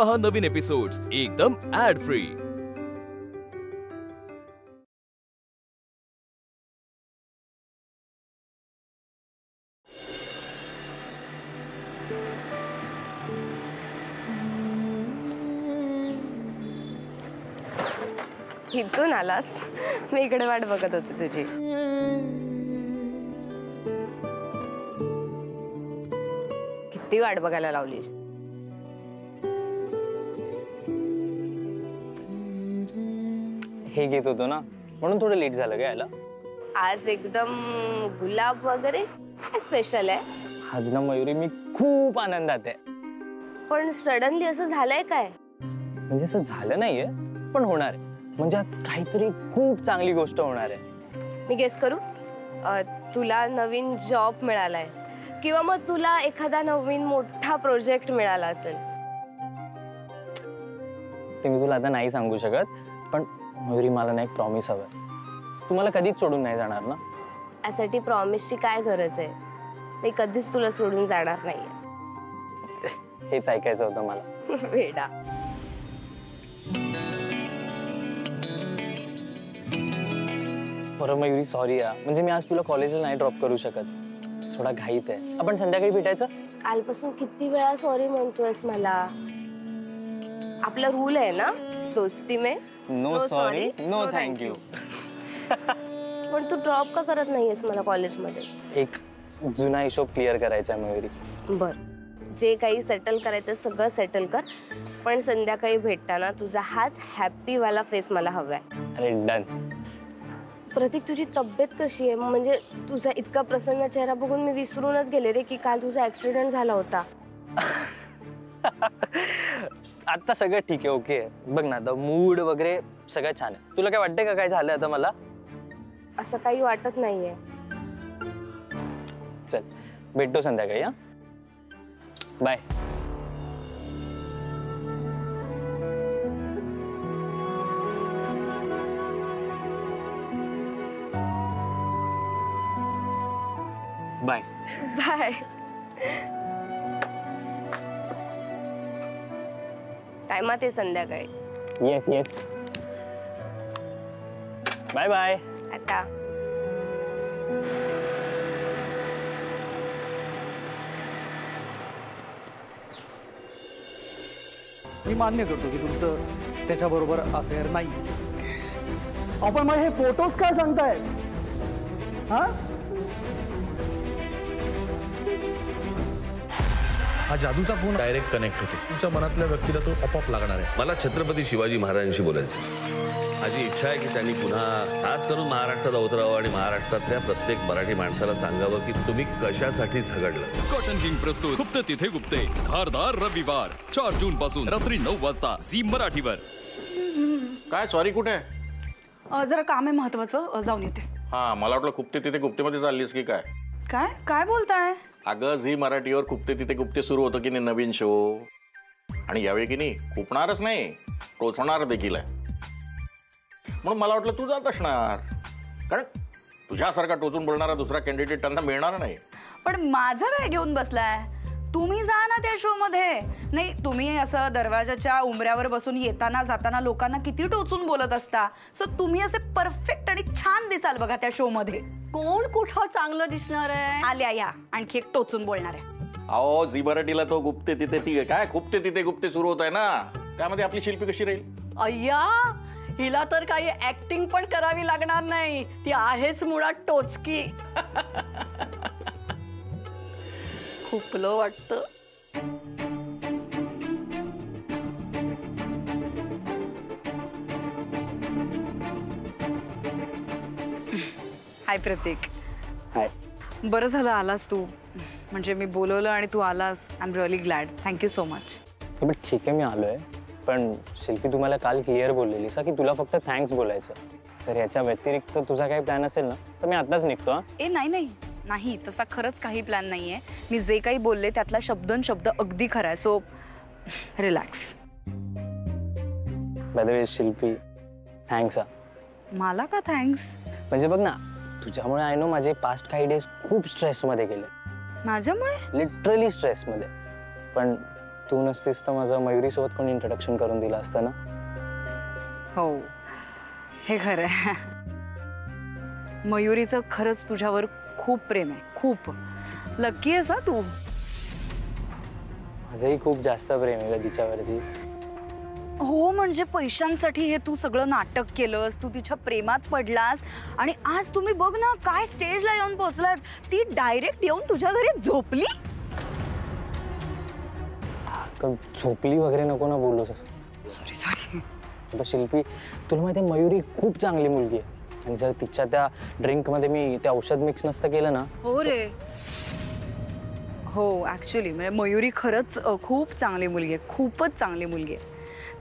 पहा नवीन एपिसोड्स एकदम add free. इथून आलास? मी इकडे वाट बघत होते तुझी। किती वाट बघायला लावलीस? हे घेत होतो ना, म्हणून थोडं लेट झालं का यायला? आज एकदम गुलाब वगैरे काय स्पेशल आहे? आज ना मयुरी मी खूप आनंदात आहे। पण सडनली असं झालंय काय? म्हणजे असं झालं नाहीये, पण होणार आहे। म्हणजे आज काहीतरी खूप चांगली गोष्ट होणार आहे। मी गेस करू? तुला नवीन जॉब मिळालाय किंवा मग तुला एखादा नवीन मोठा प्रोजेक्ट मिळाला असेल। ते मी तुला आता नाही सांगू शकत, पण मयुरी मला ना एक प्रॉमिस हवंय। तू मला कधीच सोडून नाही जाणार ना? यासाठी प्रॉमिसची काय गरज आहे? मी कधीच तुला सोडून जाणार नाहीये। हेच ऐकायचं होतं मला। वेडा। बरं मयुरी सॉरी या, म्हणजे मी आज तुला कॉलेजला नाही ड्रॉप करू शकत, थोडा घाईत आहे। आपण संध्याकाळी भेटायचं? कालपासून किती वेळा सॉरी म्हणतोयस मला? आपला रूल आहे ना, दोस्ती में नो सॉरी नो थँक्यू। पण तू ड्रॉप का करत नाहीयेस मला कॉलेजमध्ये? एक जुना हिशोब क्लिअर करायचा आहे मयुरी। बर, जे काही सेटल करायचं सगळं सेटल कर, पण संध्याकाळी भेटताना तुझा हाच हॅपी वाला फेस मला हवाय। अरे डन। प्रतीक, तुझी तब्येत कशी आहे? म्हणजे तुझा इतका प्रसन्न चेहरा बघून मी विसरूनच गेले रे की काल तुझा ऍक्सिडेंट झाला होता। आता सगळं ठीक आहे, ओके आहे। बघ ना, आता मूड वगैरे सगळं छान आहे। तुला काय वाटतंय का काय झालं आता मला? असं काही वाटत नाहीये। चल भेटतो संध्याकाळी। हा, बाय। Bye bye. टाइमात आहे संध्याकाळी। Yes yes, bye bye. आता मी मान्य करतो की तुमचं त्याच्याबरोबर अफेअर नाही, आपण मग हे फोटोज काय सांगताय? हा हा जादूचा फोन डायरेक्ट कनेक्ट होतो, तुमच्या मनातल्या व्यक्तीला तो आपोआप लागणार आहे। मला छत्रपती शिवाजी महाराजांशी बोलायचं। माझी इच्छा आहे की त्यांनी पुन्हा खास करून महाराष्ट्रात अवतरावं आणि महाराष्ट्रातल्या प्रत्येक मराठी माणसाला सांगावं की तुम्ही कशासाठी झगडलं। कॉटन किंग प्रस्तुत गुप्त तिथे गुप्ते धारदार रविवार 4 जून पासून रात्री 9 वाजता झी मराठीवर। काय सॉरी कुठे? जरा काम आहे महत्वाचं, जाऊन येते। हा, मला वाटलं गुप्ते तिथे गुप्तेमध्ये चाललीस की काय? काय काय बोलताय? अगं झी मराठीवर गुप्ते तिथे गुप्ते सुरू होतं की नाही नवीन शो, आणि यावेळी की नाही खुपणारच नाही, टोचणार देखील आहे। म्हणून मला वाटलं तू जात असणार, कारण तुझ्यासारखा टोचून बोलणारा दुसरा कॅन्डिडेट त्यांना मिळणार नाही। पण माझं काय घेऊन बसलाय? तुम्ही जा ना त्या शो मध्ये। नाही, तुम्ही असं दरवाजाच्या उंबऱ्यावर बसून येताना जाताना लोकांना किती टोचून बोलत असता, सो तुम्ही असे परफेक्ट आणि छान दिसाल बघा त्या शो मध्ये। कोण कुठं चांगलं दिसणार आहे? आल्या या आणखी एक टोचून बोलणार आहे। अहो झी मराठीला तो गुप्ते तिथे ती काय गुप्ते तिथे गुप्ते सुरू होत आहे ना, त्यामध्ये आपली शिल्पी कशी राहील? अय्या, हिला तर काही ऍक्टिंग पण करावी लागणार नाही, ती आहेच मुळात टोचकी। खुपलं वाटतं। हाय प्रतीक। हाय। बरं झालं आलास तू, म्हणजे मी बोलवलं आणि तू आलास। I am really glad, thank you so much. पण ठीक आहे, मी आलोय, पण शिल्पी तुम्हाला काल क्लिअर बोललेली सा की तुला फक्त थँक्स बोलायचं। जर याच्या व्यतिरिक्त तुझा काही प्लॅन असेल ना तर मी आताच निघतो। ए नाही नाही नाही, तसा खरंच काही प्लॅन नाहीये। मी जे काही बोलले त्यातला शब्दन शब्द अगदी खरा आहे, so relax. By the way Shilpi, thanks. मला का थँक्स? म्हणजे बघ ना, तुझ्यामुळे आय नो माझे पास्ट काही डेज खूप स्ट्रेसमध्ये गेले। माझ्यामुळे? लिटरली स्ट्रेसमध्ये, पण तू नसतीस तर माझं मयुरीसोबत कोणी इंट्रोडक्शन करून दिलं असतं ना. हो हे खरं आहे. मयुरीचं खरंच तुझ्यावर खूप प्रेम आहे, खूप. लकी आहेस हा तू. माझंही खूप जास्त प्रेम आहे ग तिच्यावरती. हो म्हणजे पैशांसाठी हे तू सगळं नाटक केलंस, तू तिच्या प्रेमात पडलास आणि आज तुम्ही बघ ना काय स्टेजला येऊन पोहोचलात. ती डायरेक्ट येऊन तुझ्या घरी झोपली. झोपली वगैरे नको ना बोलू. Sorry sorry. शिल्पी तुला माहिती आहे मयुरी खूप चांगली मुलगी आहे आणि जर तिच्या त्या ड्रिंक मध्ये मी ते औषध मिक्स नसतं केलं ना. हो रे. हो ऍक्च्युली म्हणजे मयुरी खरंच खूप चांगली मुलगी आहे, खूपच चांगली मुलगी आहे.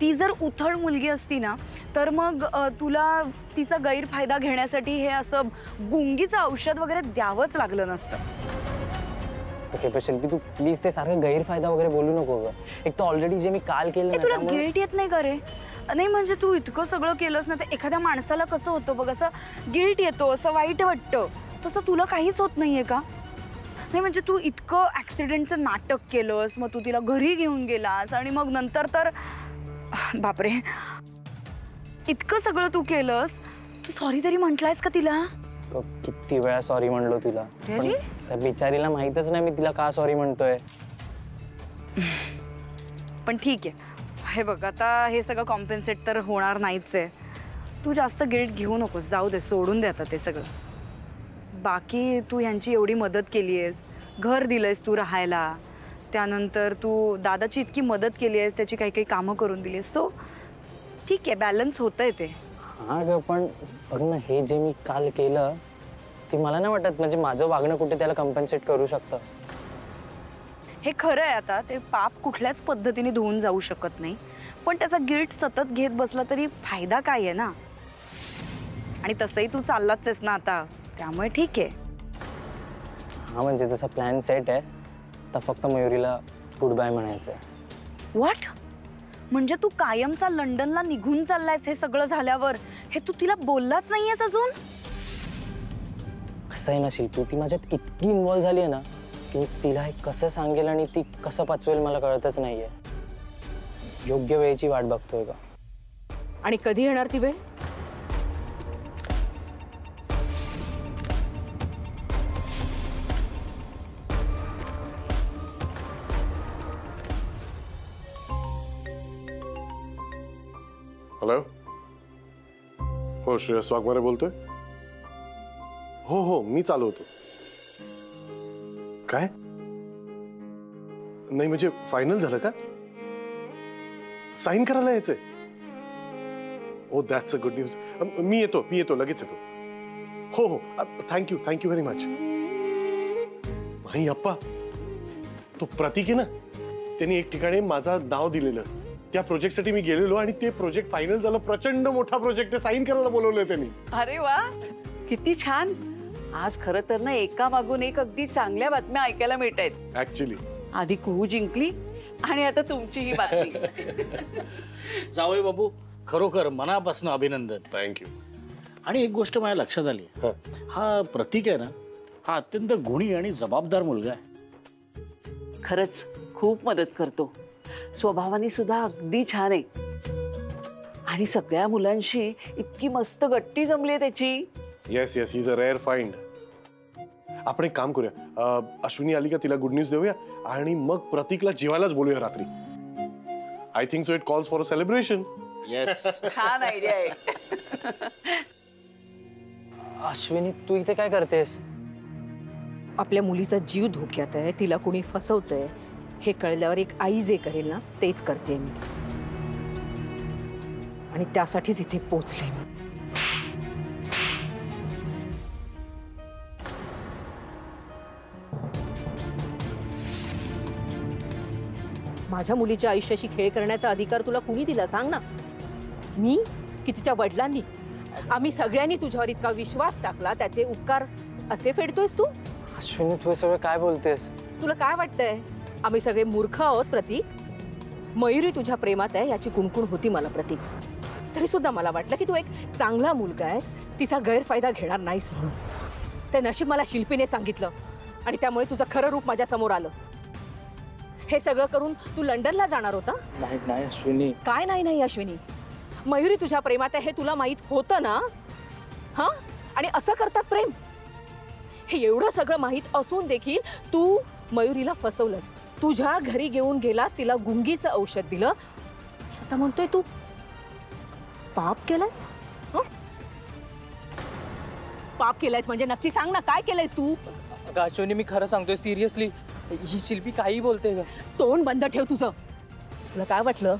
ती जर उथळ मुलगी असती ना तर मग तुला तिचा गैरफायदा घेण्यासाठी हे असं गुंगीचं औषध वगैरे द्यावंच लागलं नसतं. ओके पण शिल्पी तू प्लीज ते सारखं गैरफायदा वगैरे बोलू नको ग. एक तर ऑलरेडी जे मी काल केलं तुला गिल्ट येत नाही का रे? नाही म्हणजे तू इतकं सगळं केलंस ना तर एखाद्या माणसाला कसं होतं बघ, असं गिल्ट येतो, असं वाईट वाटतं. तसं तुला काहीच होत नाहीये का? नाही म्हणजे तू इतकं ऍक्सिडेंटचं नाटक केलंस, मग तू तिला घरी घेऊन गेलास आणि मग नंतर तर बापरे इतकं सगळं तू केलंस. तू सॉरी तरी म्हटलायस का तिला? किती वेळा सॉरी म्हणलो तिला. त्या बिचारीला माहितच नाही मी तिला का सॉरी म्हणतोय. पण ठीक आहे हे बघ आता हे सगळं कॉम्पेन्सेट तर होणार नाहीच आहे. तू जास्त गिल्ट घेऊ नकोस, जाऊ दे, सोडून दे आता ते सगळं. बाकी तू ह्यांची एवढी मदत केली आहेस, घर दिलंयस तू राहायला, त्यानंतर तू दादाची इतकी मदत केली आहेस, त्याची काही काही कामं करून दिली आहेस. सो ठीक आहे बॅलन्स होतंय ते. हा ग पण बघ ना हे जे मी काल केलं ते मला नाही वाटत म्हणजे माझं वागणं कुठे त्याला कम्पन्सेट करू शकतं. हे खरं आहे आता ते पाप कुठल्याच पद्धतीने धुवून जाऊ शकत नाही. पण त्याचा गिल्ट सतत घेत बसला तरी फायदा काय आहे ना. आणि तसंही तू चाललाच आहेस ना आता, त्यामुळे ठीक आहे. हा म्हणजे तसा प्लॅन सेट आहे तर फक्त मयुरीला गुड बाय म्हणायचं आहे. व्हॉट? म्हणजे तू कायमचा लंडनला निघून चाललायस हे सगळं झाल्यावर? हे तू तिला बोललाच नाहीयेस अजून? कसं आहे ना शिल्पी ती माझ्यात इतकी इन्व्हॉल्व झाली आहे ना की तिला हे कसं सांगेल आणि ती कसं पचवेल मला कळतच नाहीये. योग्य वेळेची वाट बघतोय का. आणि कधी येणार ती वेळ? हॅलो. हो श्रेयस वाघमारे बोलतोय. हो मी चालू होतो. काय नाही म्हणजे फायनल झालं का? साइन करायला यायचंय? Oh that's a good news. मी येतो लगेच येतो. हो थँक्यू व्हेरी मच. नाही अप्पा तो प्रतीक आहे ना त्यांनी एक ठिकाणी माझं नाव दिलेलं, त्या प्रोजेक्टसाठी मी गेलेलो आणि ते प्रोजेक्ट फायनल झालं. प्रचंड मोठा प्रोजेक्ट आहे, साइन करायला बोलवलंय त्यांनी. अरे वा किती छान. आज खरं तर ना एका मागून एक अगदी चांगल्या बातम्या ऐकायला मिळत आहेत. ऍक्च्युली आधी कुहू जिंकली आणि आता तुमची ही बातमी. जावई बाबू खरोखर मनापासून अभिनंदन. थँक्यू. आणि एक गोष्ट माझ्या लक्षात आली, हा प्रतीक आहे ना हा अत्यंत गुणी आणि जबाबदार मुलगा आहे. खरंच खूप मदत करतो, स्वभावाने सुद्धा अगदी छान आहे आणि सगळ्या मुलांशी इतकी मस्त गट्टी जमली आहे त्याची. Yes he is a rare find. आपण एक काम करूया, अश्विनी आली का तिला गुड न्यूज देऊया आणि मग प्रतीकला जेवायलाच बोलूया रात्री. I think so it calls for a celebration. Yes छान आयडिया आहे. अश्विनी तू इथे काय करतेस? आपल्या मुलीचा जीव धोक्यात आहे, तिला कोणी फसवतंय हे कळल्यावर एक आई जे करेल ना तेच करते मी. आणि त्यासाठीच इथे पोचले. माझ्या मुलीच्या आयुष्याशी खेळ करण्याचा अधिकार तुला कुणी दिला सांग ना? मी की तिच्या वडिलांनी? आम्ही सगळ्यांनी तुझ्यावर इतका विश्वास टाकला, त्याचे उपकार असे फेडतोयस तू? अश्विनी तू सगळं काय बोलतेस? तुला काय वाटतंय आम्ही सगळे मूर्ख आहोत प्रतीक? मयुरी तुझ्या प्रेमात आहे याची कुणकुण होती मला प्रतीक. तरी सुद्धा मला वाटलं की तू एक चांगला मुलगा आहेस, तिचा गैरफायदा घेणार नाहीस म्हणून. ते नशीब मला शिल्पीने सांगितलं आणि त्यामुळे तुझं खरं रूप माझ्या समोर आलं. हे सगळं करून तू लंडनला जाणार होता? नाही नाही अश्विनी. काय नाही नाही अश्विनी, मयुरी तुझ्या प्रेमात आहे हे तुला माहित होतं ना? हा, आणि असं करतात प्रेम? हे एवढं सगळं माहित असून देखील तू मयुरीला फसवलंस. तुझ्या घरी घेऊन गेलास, तिला गुंगीचं औषध दिलं. आता म्हणतोय तू पाप केलंस? पाप केलंयस म्हणजे नक्की सांग ना, काय केलंयस तू? अश्विनी मी खरं सांगतोय, सिरियसली. ही शिल्पी काही बोलते ग. तोंड बंद ठेव तुझं. तुला काय वाटलं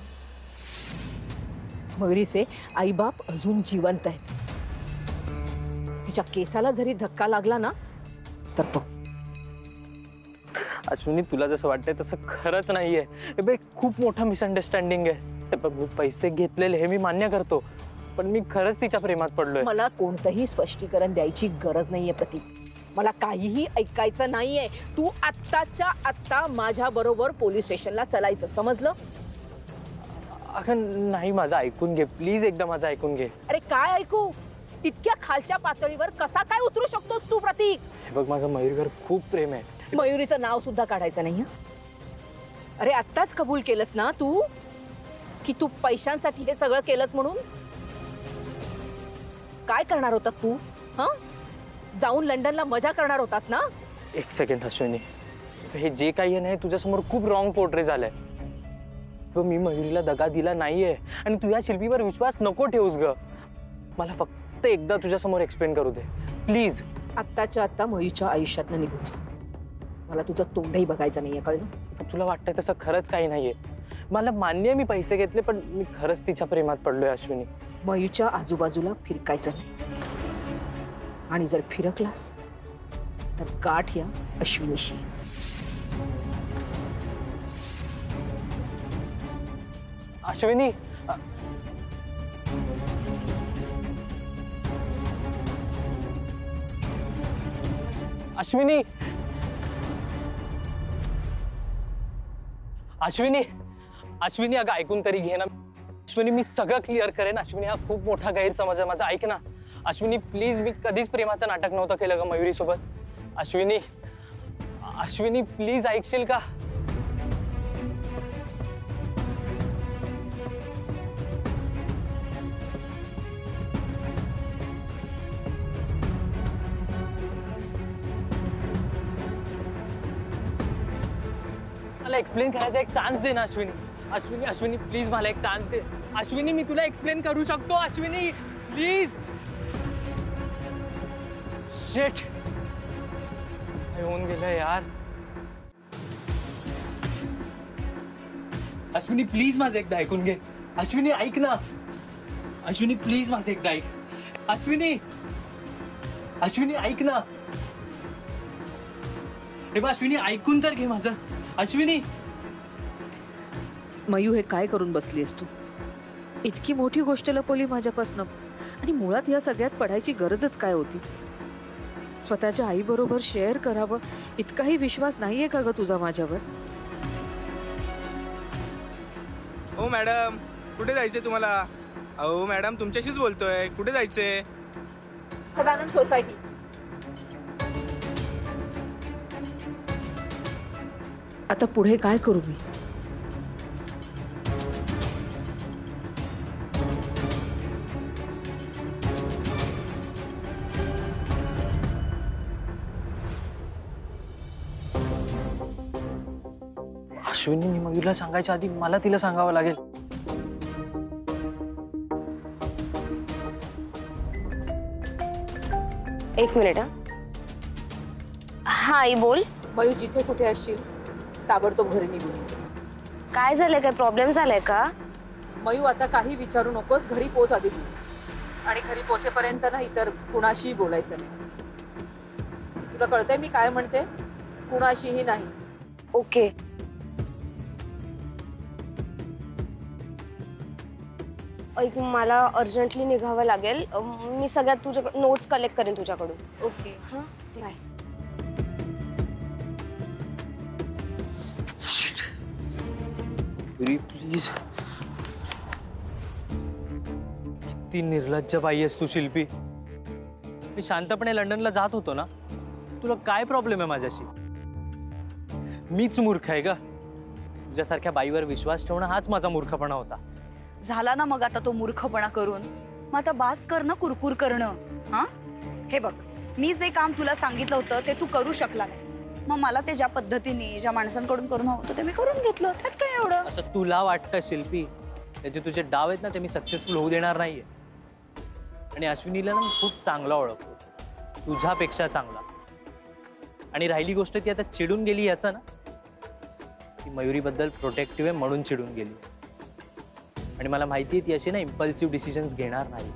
मयुरीचे आईबाप अजून जिवंत आहेत? तिच्या केसाला जरी धक्का लागला ना तर बघ. अश्विनी तुला जसं वाटतंय तसं खरंच नाहीये. हे बघ खूप मोठा मिसअंडरस्टँडिंग आहे. हे बघ मी पैसे घेतलेले हे मी मान्य करतो, पण मी खरंच तिच्या प्रेमात पडलोय. मला कोणतंही स्पष्टीकरण द्यायची गरज नाहीये प्रतीक. मला काहीही ऐकायचं नाहीये. तू आत्ताच्या आत्ता माझ्या बरोबर पोलीस स्टेशनला चलायचं, समजलं? अगं नाही, माझं ऐकून घे प्लीज, एकदा माझं ऐकून घे. अरे काय ऐकू? इतक्या खालच्या पातळीवर कसा काय उतरू शकतोस तू प्रतीक? हे बघ माझं मयुरीवर खूप प्रेम आहे. मयुरीचं नाव सुद्धा काढायचं नाही. अरे आत्ताच कबूल केलंस ना तू की तू पैशांसाठी हे सगळं केलंस म्हणून? काय करणार होतास तू? हा, जाऊन लंडनला मजा करणार होतास ना? एक सेकंड अश्विनी, हे जे काही आहे ना तुझ्यासमोर खूप रॉंग पोर्ट्रे झालंय. मी मयुरीला दगा दिला नाहीये आणि तू या शिल्पीवर विश्वास नको ठेवूस ग. मला फक्त एकदा तुझ्यासमोर एक्सप्लेन करू दे प्लीज. आत्ताच्या आत्ता मयुरीच्या आयुष्यातनं निघून जा. मला तुझं तोंडही बघायचं नाहीये, कळलं? तुला वाटतंय तसं खरंच काही नाहीये. मला मान्य मी पैसे घेतले, पण मी खरंच तिच्या प्रेमात पडलोय अश्विनी. मयूच्या आजूबाजूला फिरकायचं नाही, आणि जर फिरकलास तर गाठ या अश्विनीशी. अश्विनी अश्विनी अश्विनी अश्विनी अगं ऐकून तरी घे ना. अश्विनी मी सगळं क्लिअर करेन. अश्विनी हा खूप मोठा गैरसमज आहे माझा, ऐक ना. अश्विनी प्लीज, मी कधीच प्रेमाचं नाटक नव्हतं केलं ग मयुरी सोबत. अश्विनी अश्विनी प्लीज ऐकशील का? मला एक्सप्लेन करायचा एक चान्स दे ना अश्विनी. अश्विनी अश्विनी प्लीज मला एक चान्स दे. अश्विनी मी तुला एक्सप्लेन करू शकतो. अश्विनी प्लीज. शिट, होऊन गेलं यार. अश्विनी प्लीज माझं एकदा ऐकून घे. अश्विनी ऐक ना. अश्विनी प्लीज माझं एकदा ऐक. अश्विनी अश्विनी ऐक ना. हे बघ अश्विनी ऐकून तर घे माझं. अश्विनी. मयू हे काय करून बसलीस तू? इतकी मोठी गोष्ट लपवली माझ्यापासनं, आणि मुळात या सगळ्यात पडायची गरजच काय होती? स्वतःच्या आईबरोबर शेअर करावं इतकाही विश्वास नाहीये का ग तुझा माझ्यावर? हो मॅडम, कुठे जायचंय तुम्हाला? अहो मॅडम तुमच्याशीच बोलतोय. कुठे जायचंय? सदानंद सोसायटी. आता पुढे काय करू मी? अश्विनी मी मयूरला सांगायच्या आधी मला तिला सांगावं लागेल. एक मिनिट. हा आई बोल. मयू जिथे कुठे असशील ताबडतोब घरी निघून ये. काय झालंय? काय प्रॉब्लेम झालाय का? मयू आता काही विचारू नकोस, घरी पोच आधी तू. आणि घरी पोचेपर्यंत ना इतर कुणाशीही बोलायचं नाही. तुला कळतंय मी काय म्हणते? कुणाशीही नाही. ओके. ऐक, मला अर्जंटली निघावं लागेल. मी सगळ्यात तुझ्या नोट्स कलेक्ट करेन तुझ्याकडून. ओके. हां बाय. प्लीज. किती निर्लज्ज बाई आहेस तू शिल्पी. मी शांतपणे लंडनला जात होतो ना. तुला काय प्रॉब्लेम आहे माझ्याशी? मीच मूर्ख आहे का? तुझ्यासारख्या बाईवर विश्वास ठेवणं हाच माझा मूर्खपणा होता. झाला ना मग आता तो मूर्खपणा करून. मग आता बास कर ना कुरकुर करणं. हा हे बघ, मी जे काम तुला सांगितलं होतं ते तू करू शकला नाही. मग मला ते ज्या पद्धतीने ज्या माणसांकडून करून हवं होतं ते मी करून घेतलं. त्यात काय एवढं? असं तुला वाटतं शिल्पी, त्याचे तुझे डाव आहेत ना ते मी सक्सेसफुल होऊ देणार नाहीये. आणि अश्विनीला ना मी खूप चांगला ओळखतो, तुझ्यापेक्षा चांगला. आणि राहिली गोष्ट ती आता चिडून गेली याचा ना, ती मयुरीबद्दल प्रोटेक्टिव्ह आहे म्हणून चिडून गेली. आणि मला माहिती आहे ती अशी ना इम्पल्सिव्ह डिसिजन्स घेणार नाही.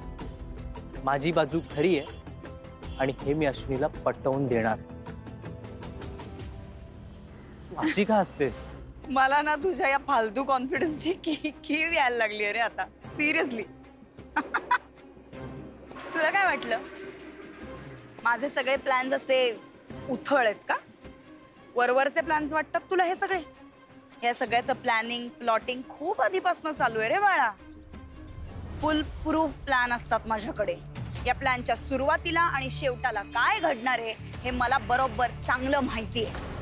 माझी बाजू खरी आहे आणि हे मी अश्विनीला पटवून देणार. अशी का असतेस? मला ना तुझ्या या फालतू कॉन्फिडन्सची कीव यायला लागली रे आता, सिरियसली. तुला काय वाटलं माझे सगळे प्लॅन्स असे उथळ आहेत का? वरवरचे प्लॅन्स वाटतात तुला हे सगळे? या सगळ्याचं प्लॅनिंग प्लॉटिंग खूप आधीपासून चालू आहे रे बाळा. फुल प्रूफ प्लॅन असतात माझ्याकडे. या प्लॅनच्या सुरुवातीला आणि शेवटाला काय घडणार आहे हे मला बरोबर चांगलं माहिती आहे.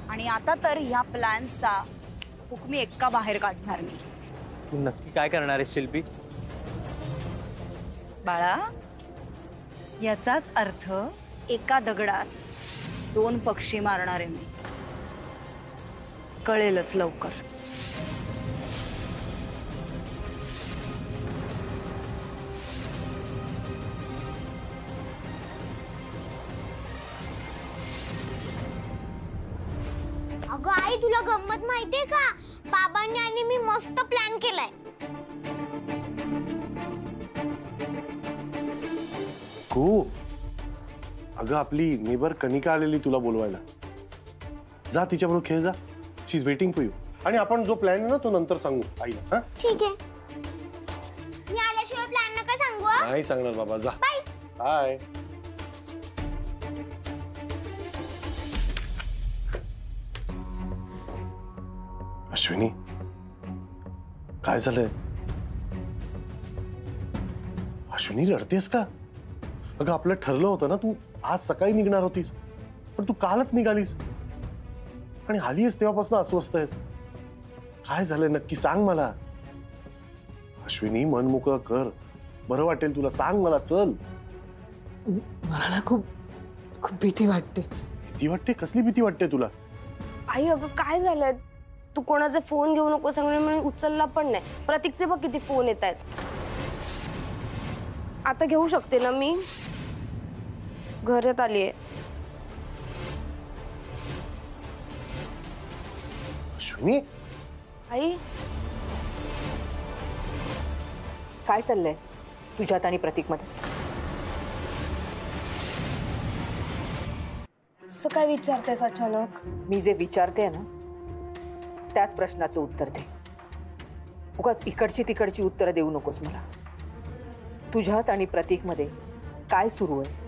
आणि आता तर या प्लॅनचा हुकमी एक्का बाहेर काढणार नाही. तू नक्की काय करणार आहेस शिल्पी? बाळा, याचाच अर्थ एका दगडात 2 पक्षी मारणार आहे मी. कळेलच लवकर. अगं आई, तुला गंमत माहितीये का? बाबांनी आणि मी मस्त प्लॅन केलाय. अगं आपली नेबर कनिका आलेली तुला बोलवायला. जा तिच्याबरोबर खेळ जा. शी इज वेटिंग फॉर यू. आणि आपण जो प्लॅन आहे ना तो नंतर सांगू आईला. हा ठीक आहे. मी आल्याशिवाय प्लॅन नका सांगू. नाही सांगणार बाबा. जा. Bye bye. अश्विनी, काय झालंय? अश्विनी, रडतेस का? अगं आपलं ठरलं होतं ना, तू आज सकाळी निघणार होतीस, पण तू कालच निघालीस आणि आलीस तेव्हापासून अस्वस्थ आहेस. काय झालंय नक्की सांग मला. अश्विनी, मन मोकळं कर, बरं वाटेल तुला. सांग मला. चल. मला ना खूप खूप भीती वाटते. भीती वाटते? कसली भीती वाटते तुला? आई अगं काय झालंय? तू कोणाचे फोन घेऊ नको सांगणे म्हणून उचलला पण नाही. प्रतीकचे बघ किती फोन येत आहेत. आता घेऊ शकते ना मी? घरात आलीये. अश्विनी. आई काय चाललंय तुझ्यात आणि प्रतीक मध्ये? असं काय विचारतेस अचानक? मी जे विचारते ना त्याच प्रश्नाचं उत्तर दे. उगाच इकडची तिकडची उत्तरं देऊ नकोस मला. तुझ्यात आणि प्रतीक मध्ये काय सुरू आहे?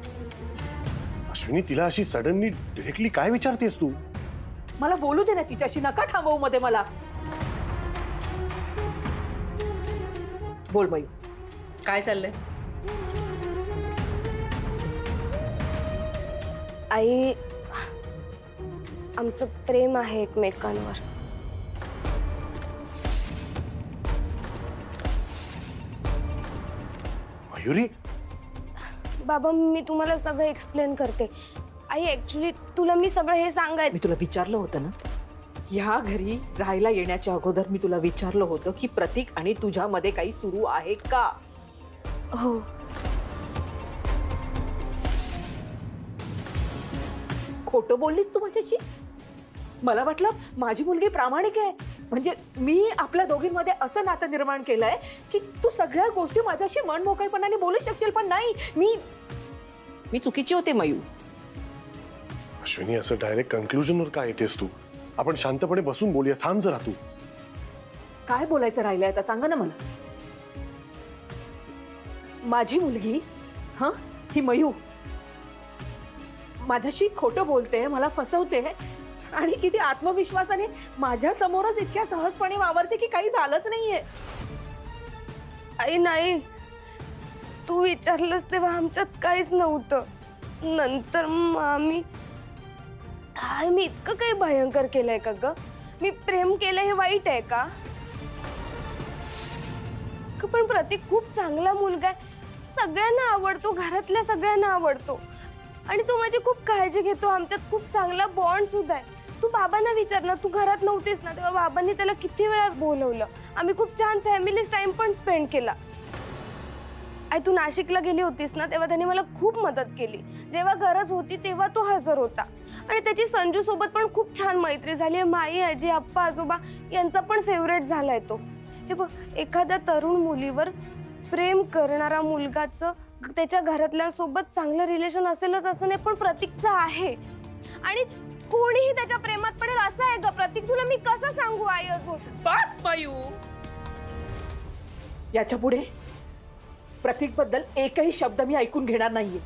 अश्विनी, तिला अशी सडनली डायरेक्टली काय विचारतेस तू? मला बोलू दे ना तिच्याशी. नका थांबवू मध्ये मला. बोल बाई, काय चाललंय? आई, आमचं प्रेम आहे एकमेकांवर. मयुरी. बाबा, मी तुम्हाला सगळं एक्सप्लेन करते. आई ऍक्च्युली तुला मी सगळं हे सांगायचं. मी तुला विचारलं होतं ना, ह्या घरी राहायला येण्याच्या अगोदर मी तुला विचारलं होतं की प्रतीक आणि तुझ्यामध्ये काही सुरू आहे का? हो. खोटं बोललीस तू माझ्याशी? मला वाटलं माझी मुलगी प्रामाणिक आहे, म्हणजे मी आपल्या दोघींमध्ये असं नातं निर्माण केलंय की तू सगळ्या गोष्टी माझ्याशी मन मोकळेपणाने बोलू शकशील. पण नाही, मी चुकीची होते मयू. अश्विनी, असं डायरेक्ट कन्क्लुजनवर काय येतेस तू? आपण शांतपणे बसून बोलूया. थांब जरा. तू काय बोलायचं राहिलंय आता सांगा ना मला. माझी मुलगी ही मयू माझ्याशी खोटं बोलते, मला फसवते आणि किती आत्मविश्वासाने माझ्या समोरच इतक्या सहजपणे वावरते की काही झालंच नाहीये. आई नाही, तू विचारलंस तेव्हा आमच्यात काहीच नव्हतं. नंतर आम्ही इतकं काही भयंकर केलंय का ग? मी प्रेम केलं हे वाईट आहे का? पण प्रतीक खूप चांगला मुलगा आहे, सगळ्यांना आवडतो, घरातल्या सगळ्यांना आवडतो आणि तो माझी खूप काळजी घेतो. आमच्यात खूप चांगला बॉन्ड सुद्धा आहे. तू बाबांना विचार ना, तू घरात नव्हतीस ना तेव्हा बाबांनी त्याला किती वेळा बोलवलं. आम्ही खूप छान फॅमिली टाइम पण स्पेंड केला. आई तू नाशिकला गेली होतीस ना तेव्हा त्याने मला खूप मदत केली. जेव्हा गरज होती तेव्हा तो हजर होता आणि त्याची संजू सोबत पण खूप छान मैत्री झाली. माई, आजी, आप्पा, आजोबा यांचा पण फेवरेट झालाय तो. हे बघ, एखाद्या तरुण मुलीवर प्रेम करणारा मुलगाचं त्याच्या घरातल्यांसोबत चांगलं रिलेशन असेलच असं नाही, पण प्रतीकचं आहे आणि कोणीही त्याच्या प्रेमात पडेल असं आहे ग प्रतीक. तुला मी कसं सांगू आई? अजून बस मायू, याच्या पुढे प्रतीक बद्दल एकही शब्द मी ऐकून घेणार नाहीये.